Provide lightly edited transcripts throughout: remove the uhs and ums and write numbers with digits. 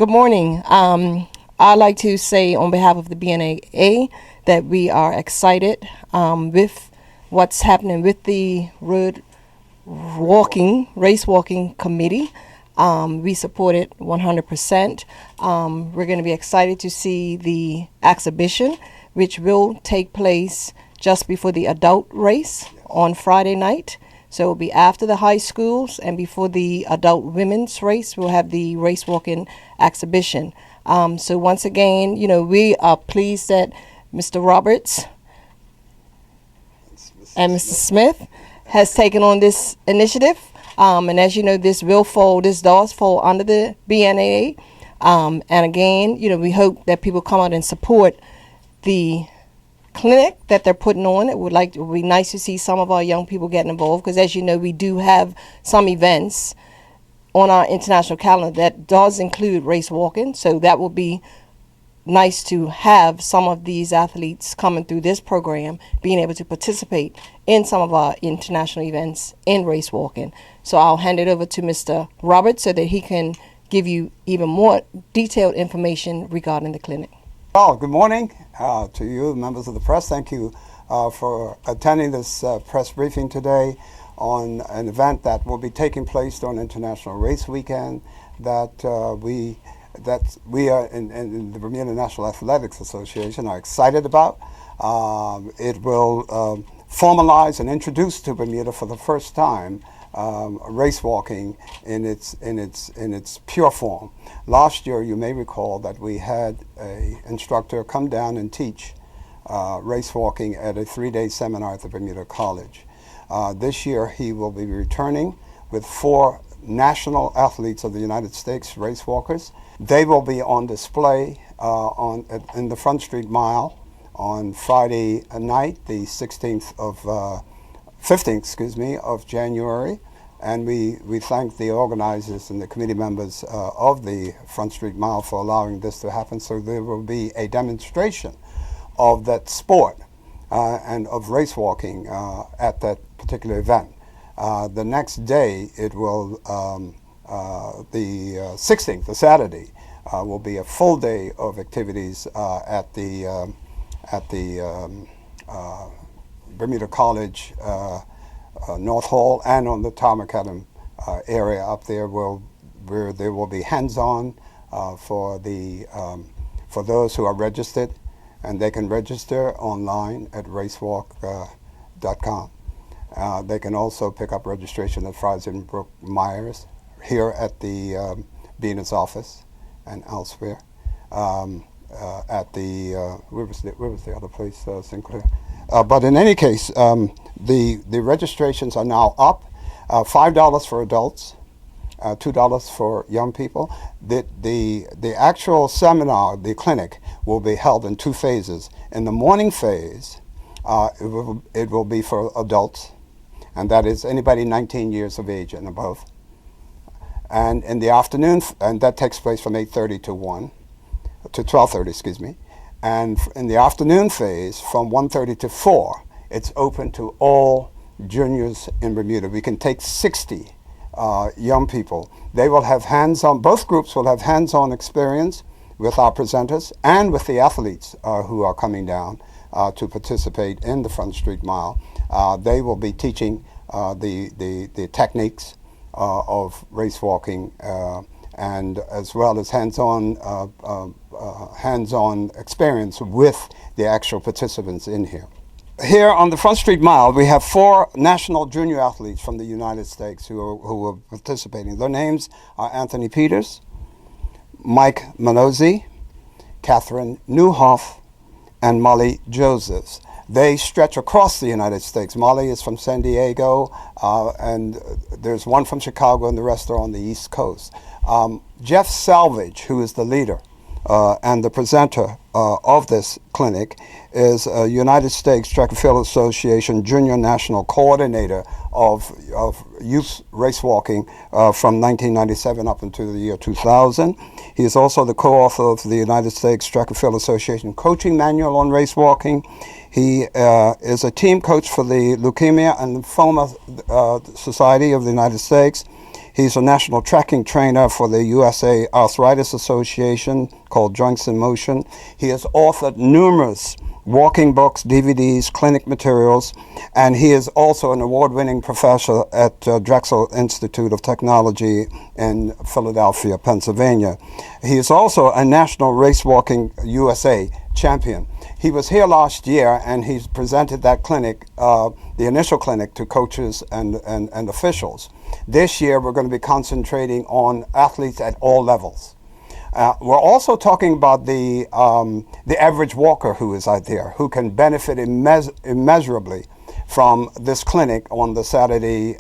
Good morning. I'd like to say on behalf of the BNAA that we are excited with what's happening with the race walking committee. We support it 100%. We're going to be excited to see the exhibition, which will take place just before the adult race on Friday night. So it'll be after the high schools and before the adult women's race. We'll have the race walking exhibition. So once again, we are pleased that Mr. Roberts and Mr. Smith has taken on this initiative. And as you know, this does fall under the BNAA. And again, we hope that people come out and support the clinic that they're putting on. It would be nice to see some of our young people getting involved, because as you know, we do have some events on our international calendar that does include race walking. So that will be nice to have some of these athletes coming through this program being able to participate in some of our international events in race walking. So I'll hand it over to Mr. Roberts so that he can give you even more detailed information regarding the clinic. Well, good morning to you, members of the press. Thank you for attending this press briefing today on an event that will be taking place during International Race Weekend that we are in the Bermuda National Athletics Association are excited about. It will formalize and introduce to Bermuda for the first time race walking in its pure form. Last year, you may recall that we had an instructor come down and teach race walking at a 3-day seminar at the Bermuda College. This year, he will be returning with 4 national athletes of the United States, race walkers. They will be on display in the Front Street Mile on Friday night, the 15th of January. And we thank the organizers and the committee members of the Front Street Mile for allowing this to happen. So there will be a demonstration of that sport and of race walking at that particular event. The next day, it will, the 16th, the Saturday, will be a full day of activities at the Bermuda College North Hall and on the Tom McAdam area up there, where there will be hands-on for those who are registered, and they can register online at racewalk.com. They can also pick up registration at Friesenbrook Myers here at the Beaner's office and elsewhere. At the where was the other place? Sinclair. But in any case, the registrations are now up. $5 for adults, $2 for young people. The actual seminar, the clinic, will be held in 2 phases. In the morning phase, it will be for adults, and that is anybody 19 years of age and above. And in the afternoon, and that takes place from 8:30 to 12:30, excuse me. And in the afternoon phase, from 1:30 to 4, it's open to all juniors in Bermuda. We can take 60 young people. They will have hands-on, both groups will have hands-on experience with our presenters and with the athletes who are coming down to participate in the Front Street Mile. They will be teaching the techniques of race walking and as well as hands-on experience with the actual participants in here. Here on the Front Street Mile, we have 4 national junior athletes from the United States who are participating. Their names are Anthony Peters, Mike Manozzi, Catherine Newhoff, and Molly Josephs. They stretch across the United States. Molly is from San Diego, and there's one from Chicago, and the rest are on the East Coast. Jeff Salvage, who is the leader and the presenter of this clinic, is a United States Track and Field Association Junior National Coordinator of youth race walking from 1997 up until the year 2000. He is also the co-author of the United States Track and Field Association Coaching Manual on Race Walking. He is a team coach for the Leukemia and Lymphoma Society of the United States. He's a national tracking trainer for the USA Arthritis Association called Joints in Motion. He has authored numerous walking books, DVDs, clinic materials, and he is also an award-winning professor at Drexel Institute of Technology in Philadelphia, Pennsylvania. He is also a national race walking USA champion. He was here last year, and he's presented that clinic, the initial clinic, to coaches and officials. This year, we're going to be concentrating on athletes at all levels. We're also talking about the average walker who is out there, who can benefit immeasurably from this clinic on the Saturday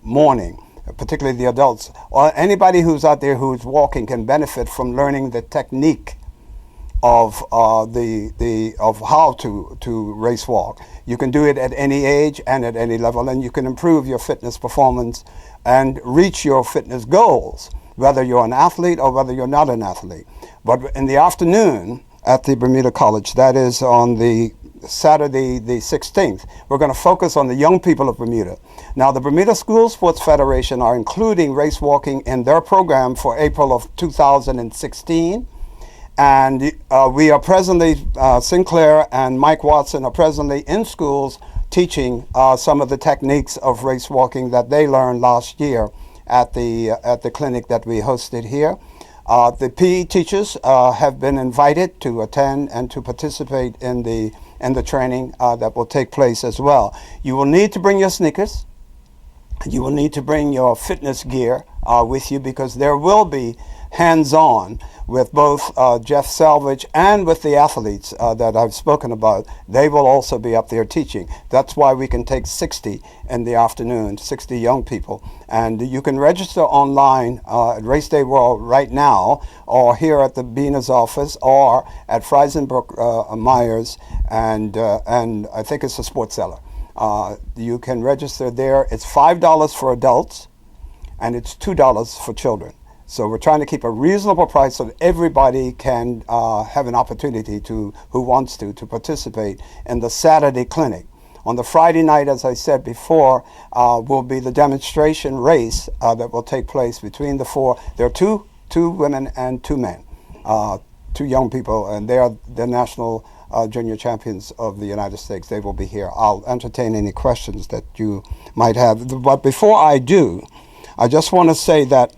morning, particularly the adults. Or anybody who's out there who's walking can benefit from learning the technique of of how to race walk. You can do it at any age and at any level, and you can improve your fitness performance and reach your fitness goals, whether you're an athlete or whether you're not an athlete. But in the afternoon at the Bermuda College, that is on the Saturday the 16th, we're going to focus on the young people of Bermuda. Now, the Bermuda School Sports Federation are including race walking in their program for April of 2016. And we are presently, Sinclair and Mike Watson are presently in schools teaching some of the techniques of race walking that they learned last year at the clinic that we hosted here. The PE teachers have been invited to attend and to participate in the training that will take place as well. You will need to bring your sneakers. You will need to bring your fitness gear with you, because there will be hands-on with both Jeff Salvage and with the athletes that I've spoken about. They will also be up there teaching. That's why we can take 60 in the afternoon, 60 young people. And you can register online at Race Day World right now, or here at the Beaner's office, or at Friesenbrook Myers, and I think it's a sports seller. You can register there. It's $5 for adults, and it's $2 for children. So we're trying to keep a reasonable price so that everybody can have an opportunity who wants to participate in the Saturday clinic. On the Friday night, as I said before, will be the demonstration race that will take place between the four. There are two women and 2 men, 2 young people, and they are the national junior champions of the United States. They will be here. I'll entertain any questions that you might have. But before I do, I just want to say that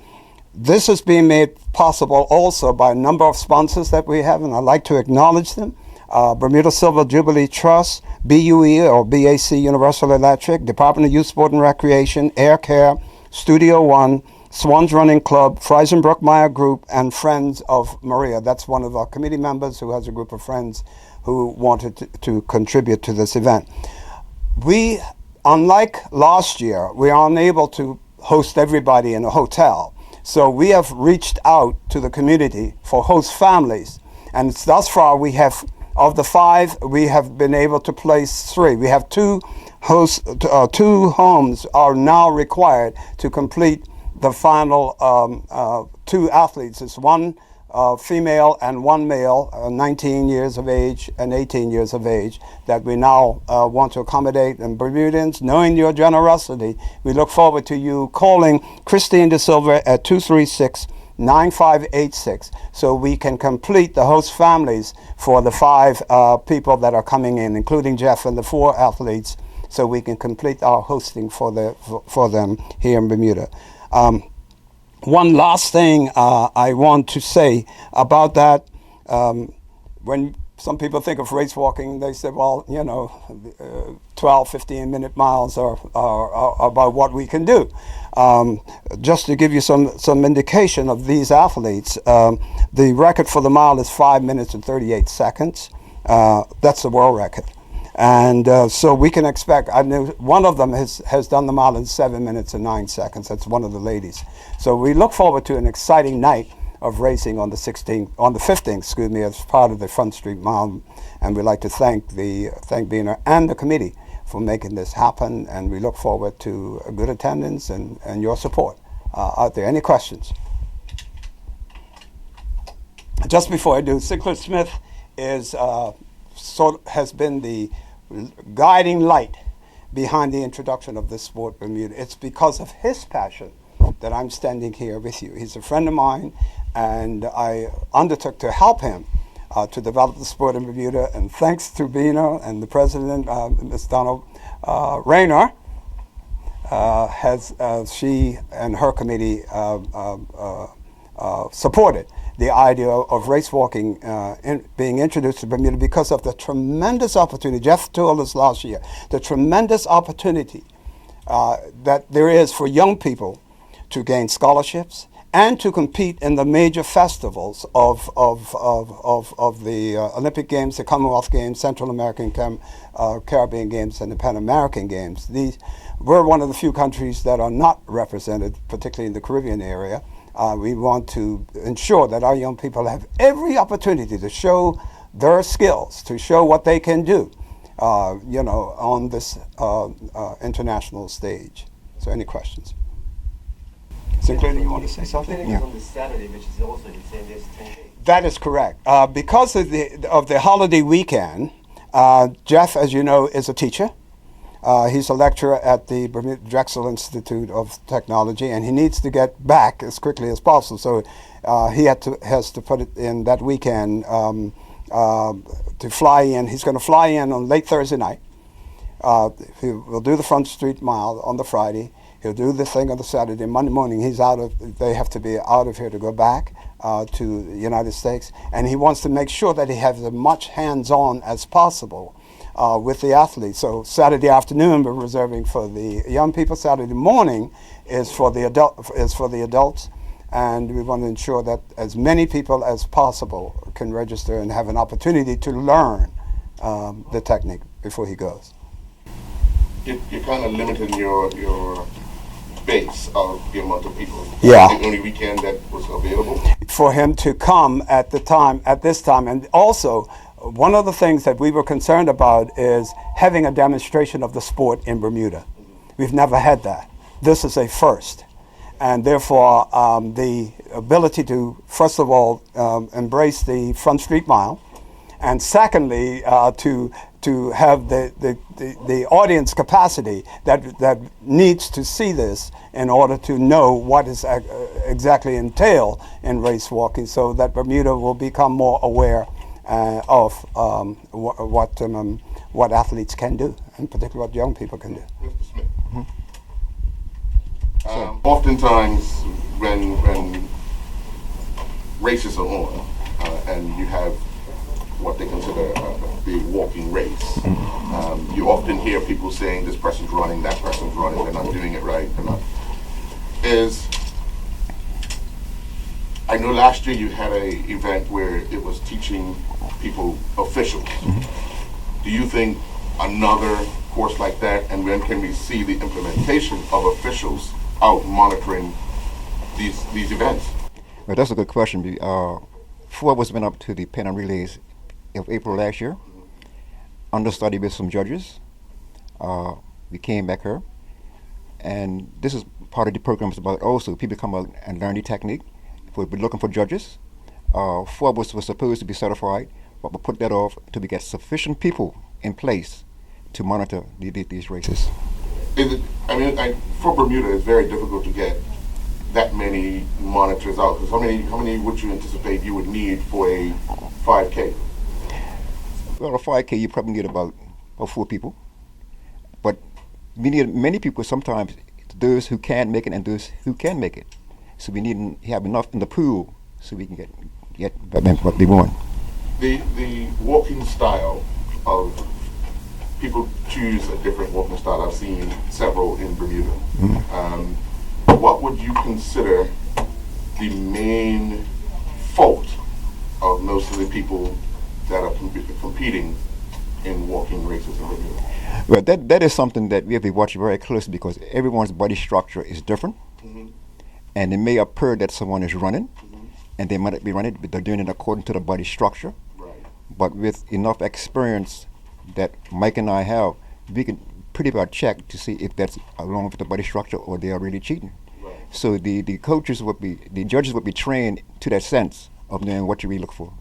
this is being made possible also by a number of sponsors that we have, and I'd like to acknowledge them. Bermuda Silver Jubilee Trust, BUE or BAC Universal Electric, Department of Youth, Sport and Recreation, Air Care, Studio One, Swans Running Club, Friesenbrook Meyer Group, and Friends of Maria. That's one of our committee members who has a group of friends who wanted to contribute to this event. We, unlike last year, we are unable to host everybody in a hotel. So we have reached out to the community for host families, and thus far we have, of the 5, we have been able to place 3. We have 2 homes are now required to complete the final 2 athletes. It's 1 female and 1 male, 19 years of age and 18 years of age, that we now want to accommodate. And Bermudans, knowing your generosity, we look forward to you calling Christine De Silva at 236-9586 so we can complete the host families for the 5 people that are coming in, including Jeff and the 4 athletes, so we can complete our hosting for them here in Bermuda. One last thing I want to say about that. When some people think of race walking, they say, well, 12, 15-minute miles are about what we can do. Just to give you some indication of these athletes, the record for the mile is 5 minutes and 38 seconds. That's the world record. And so we can expect, I know one of them has done the mile in 7 minutes and 9 seconds. That's one of the ladies. So we look forward to an exciting night of racing on the 15th, as part of the Front Street Mile. And we'd like to thank Beener and the committee for making this happen. And we look forward to a good attendance and your support out there. Any questions? Just before I do, Sinclair Smith has been the guiding light behind the introduction of this sport, Bermuda. It's because of his passion that I'm standing here with you. He's a friend of mine, and I undertook to help him to develop the sport in Bermuda. And thanks to Bina and the president, Ms. Donald Rayner, she and her committee supported the idea of race walking being introduced to Bermuda because of the tremendous opportunity. Jeff told us last year, the tremendous opportunity that there is for young people to gain scholarships and to compete in the major festivals of the Olympic Games, the Commonwealth Games, Central American Caribbean Games, and the Pan American Games. We're one of the few countries that are not represented, particularly in the Caribbean area. We want to ensure that our young people have every opportunity to show their skills, to show what they can do, on this international stage. So, any questions? Sinclair, do you want to say something? Yeah. On the Saturday, which is also the same day as 10 days. That is correct. Because of the holiday weekend, Jeff, as you know, is a teacher. He's a lecturer at the Bermuda Drexel Institute of Technology, and he needs to get back as quickly as possible. So he has to put it in that weekend to fly in. He's going to fly in on late Thursday night. We'll do the Front Street Mile on the Friday. He'll do the thing on the Saturday. Monday morning, they have to be out of here to go back to the United States. And he wants to make sure that he has as much hands-on as possible with the athletes. So Saturday afternoon, we're reserving for the young people. Saturday morning is for the adults. And we want to ensure that as many people as possible can register and have an opportunity to learn the technique before he goes. You're kind of limiting your base of the amount of people. Yeah. The only weekend that was available. For him to come at this time, and also one of the things that we were concerned about is having a demonstration of the sport in Bermuda. We've never had that. This is a first, and therefore the ability to first of all embrace the Front Street Mile, and secondly to have the audience capacity that needs to see this in order to know what is exactly entailed in race walking, so that Bermuda will become more aware of what athletes can do, and particularly what young people can do. Mr. Smith. Oftentimes when races are on and you have what they consider the walking race, you often hear people saying this person's running, that person's running, they're not doing it right. I know last year you had an event where it was teaching people officials. Do you think another course like that, and when can we see the implementation of officials out monitoring these events? Well, that's a good question. Before I was went up to the Pan Am Relays of April last year, understudy with some judges. We came back here, and this is part of the program. Is about also people come out and learn the technique. We're looking for judges. 4 of us were supposed to be certified, but we'll put that off until we get sufficient people in place to monitor these races. For Bermuda, it's very difficult to get that many monitors out. Because how many would you anticipate you would need for a 5K? Well, a 5K, you probably need about 4 people. But we need many people sometimes, those who can't make it and those who can make it. So we need to have enough in the pool so we can get what we want. The walking style of people choose a different walking style. I've seen several in Bermuda. What would you consider the main fault of most of the people that are competing in walking races in Bermuda? Well, that is something that we have to watch very closely because everyone's body structure is different. And it may appear that someone is running, and they might be running, but they're doing it according to the body structure. Right. But with enough experience that Mike and I have, we can pretty much check to see if that's along with the body structure or they are really cheating. Right. So the judges would be trained to that sense of knowing what you really look for.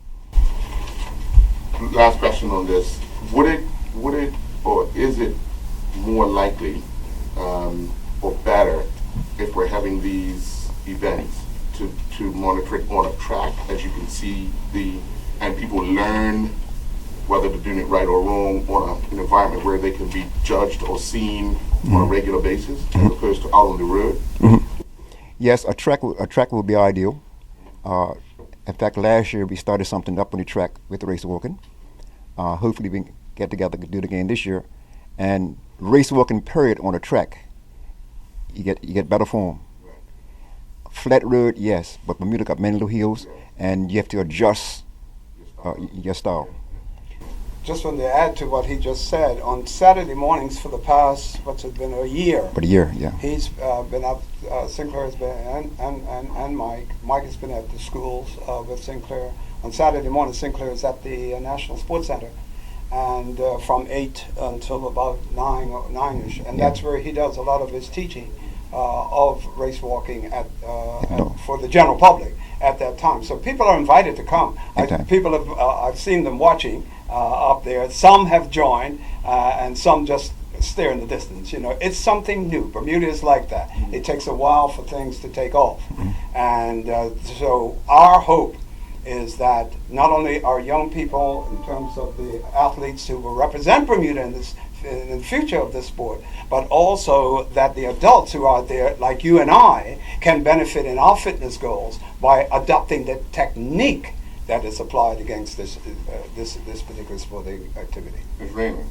Last question on this: Would it or is it more likely or better if we're having these events to monitor it on a track, as you can see and people learn whether they're doing it right or wrong on an environment where they can be judged or seen on a regular basis, as opposed to out on the road? Yes, a track would be ideal. In fact, last year we started something up on the track with the race walking. Hopefully we can get together and do it again this year. And race walking period on a track, you get better form. Flat road, yes, but Bermuda got many little hills, and you have to adjust your style. Just want to add to what he just said, on Saturday mornings for the past, what's it been, a year? But a year, yeah. He's been up, Sinclair has been, and Mike. Mike has been at the schools with Sinclair. On Saturday morning, Sinclair is at the National Sports Center, and from 8 until about 9 or 9ish, and that's where he does a lot of his teaching of race walking for the general public at that time. So people are invited to come. I've seen them watching up there. Some have joined, and some just stare in the distance. You know, it's something new. Bermuda is like that. It takes a while for things to take off, and so our hope is that not only our young people, in terms of the athletes who will represent Bermuda in the future of this sport, but also that the adults who are there, like you and I, can benefit in our fitness goals by adopting the technique that is applied against this particular sporting activity. Ms. Raymond,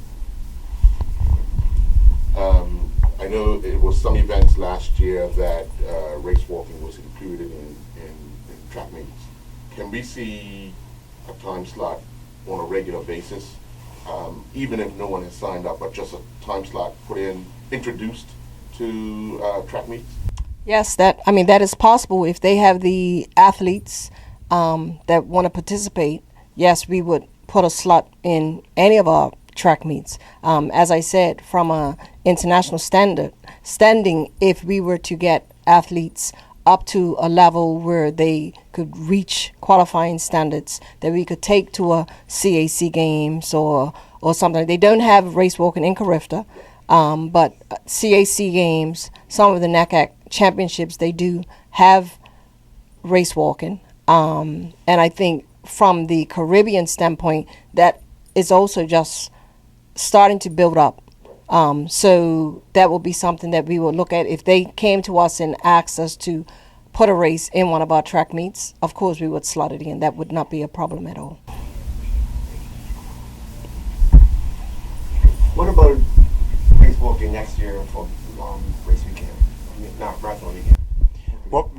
I know it was some events last year that race walking was included in track meets. Can we see a time slot on a regular basis, even if no one has signed up, but just a time slot introduced to track meets? Yes, that is possible if they have the athletes that want to participate. Yes, we would put a slot in any of our track meets. As I said, from a international standing, if we were to get athletes up to a level where they could reach qualifying standards that we could take to a CAC games or something. They don't have race walking in Carifta, but CAC games, some of the NACAC championships, they do have race walking. And I think from the Caribbean standpoint, that is also just starting to build up. So that will be something that we will look at. If they came to us and asked us to put a race in one of our track meets, of course we would slot it in. That would not be a problem at all. What about race walking next year for race weekend? Not marathon weekend. Well,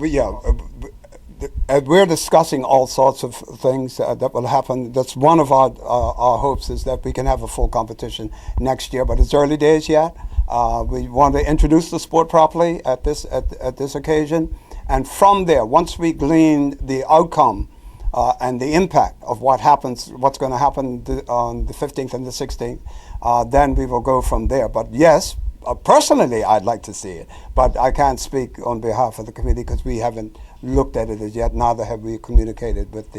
we're discussing all sorts of things that will happen. That's one of our hopes, is that we can have a full competition next year, but it's early days yet. We want to introduce the sport properly at this occasion, and from there, once we glean the outcome and the impact of what's going to happen on the 15th and the 16th, then we will go from there. But yes, personally, I'd like to see it, but I can't speak on behalf of the committee because we haven't looked at it as yet. Neither have we communicated with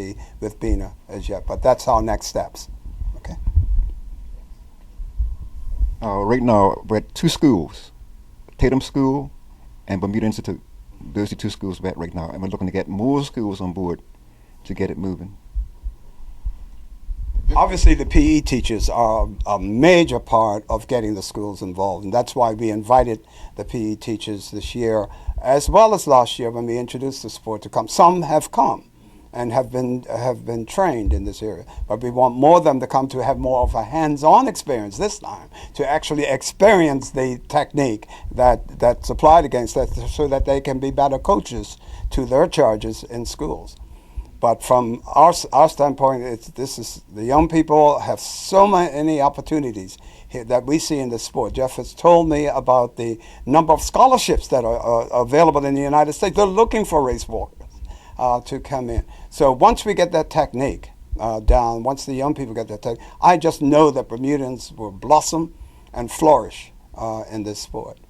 BINA as yet. But that's our next steps. Okay. Right now, we're at 2 schools, Tatum School and Bermuda Institute. Those are 2 schools we're at right now, and we're looking to get more schools on board to get it moving. Obviously, the PE teachers are a major part of getting the schools involved, and that's why we invited the PE teachers this year, as well as last year when we introduced the sport, to come. Some have come and have been trained in this area, but we want more of them to come to have more of a hands-on experience this time, to actually experience the technique that's applied against that, so that they can be better coaches to their charges in schools. But from our standpoint, the young people have so many opportunities here that we see in this sport. Jeff has told me about the number of scholarships that are available in the United States. They're looking for race walkers to come in. So once we get that technique down, once the young people get that technique, I just know that Bermudans will blossom and flourish in this sport.